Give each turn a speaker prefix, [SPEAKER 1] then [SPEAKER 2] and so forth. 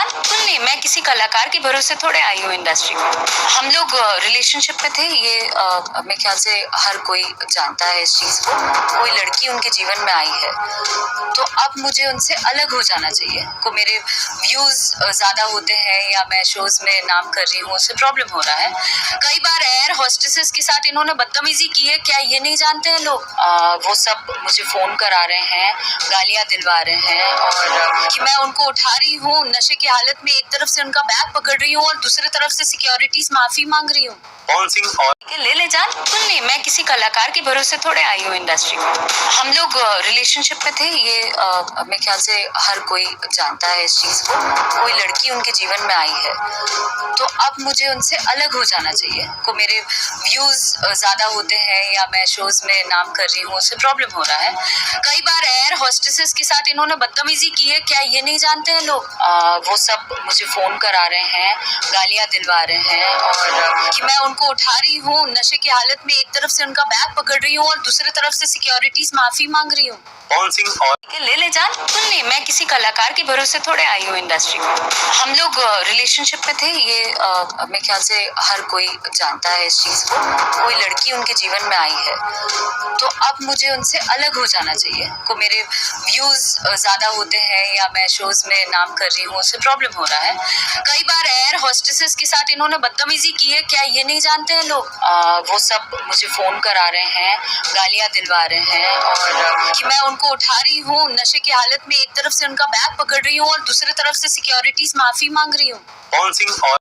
[SPEAKER 1] जान, बिल्कुल नहीं, मैं किसी कलाकार के भरोसे थोड़े आई हूँ इंडस्ट्री में। हम लोग रिलेशनशिप में थे, ये मेरे ख्याल से हर कोई जानता है इस चीज को। कोई लड़की उनके जीवन में आई है, तो अब मुझे उनसे अलग हो जाना चाहिए। को मेरे व्यूज ज्यादा होते हैं या मैं शोज में नाम कर रही हूँ, उससे प्रॉब्लम हो रहा है। कई बार एयर होस्टेसेस के साथ इन्होंने बदतमीजी की है, क्या ये नहीं जानते हैं लोग? वो सब मुझे फोन करा रहे हैं, गालियां दिलवा रहे हैं, और कि मैं उनको उठा रही हूँ नशे की हालत में, एक तरफ से उनका बैग पकड़ रही हूँ और दूसरी तरफ से सिक्योरिटीज माफी मांग रही हूँ।
[SPEAKER 2] कौन सी और
[SPEAKER 1] ले जान, बिल्कुल नहीं, मैं किसी कलाकार के भरोसे थोड़े आई हूँ इंडस्ट्री में। हम लोग रिलेशनशिप में थे, ये मेरे ख्याल से हर कोई जानता है इस चीज को। कोई लड़की उनके जीवन में आई है, तो अब मुझे उनसे अलग हो जाना चाहिए। को मेरे व्यूज ज्यादा होते हैं या मैं शोज में नाम कर रही हूँ, उससे प्रॉब्लम हो रहा है। कई बार एयर होस्टेसेस के साथ इन्होंने बदतमीजी की है, क्या ये नहीं जानते हैं लोग? वो सब मुझे फोन करा रहे हैं, गालियां दिलवा रहे हैं, और कि मैं उनको उठा रही हूँ नशे की हालत में, एक तरफ से उनका बैग पकड़ रही हूँ और दूसरी तरफ से सिक्योरिटीज माफी मांग रही हूँ।
[SPEAKER 2] कौन सी और
[SPEAKER 1] ले जान, बिल्कुल नहीं, मैं किसी कलाकार के भरोसे थोड़े आई हूँ इंडस्ट्री में। हम लोग रिलेशनशिप में थे, ये मेरे ख्याल से हर कोई जानता है इस चीज को। कोई लड़की उनके जीवन में आई है, तो अब मुझे उनसे अलग हो जाना चाहिए। को मेरे व्यूज ज्यादा होते हैं या मैं शोज में नाम कर रही हूँ, उससे प्रॉब्लम हो रहा है। कई बार एयर होस्टेसेस के साथ इन्होंने बदतमीजी की है, क्या ये नहीं जानते हैं लोग? वो सब मुझे फोन करा रहे हैं, गालियां दिलवा रहे हैं, और कि मैं उनको उठा रही हूँ नशे की हालत में, एक तरफ से उनका बैग पकड़ रही हूँ और दूसरी तरफ से सिक्योरिटीज माफी मांग रही हूँ।
[SPEAKER 2] कौन सी और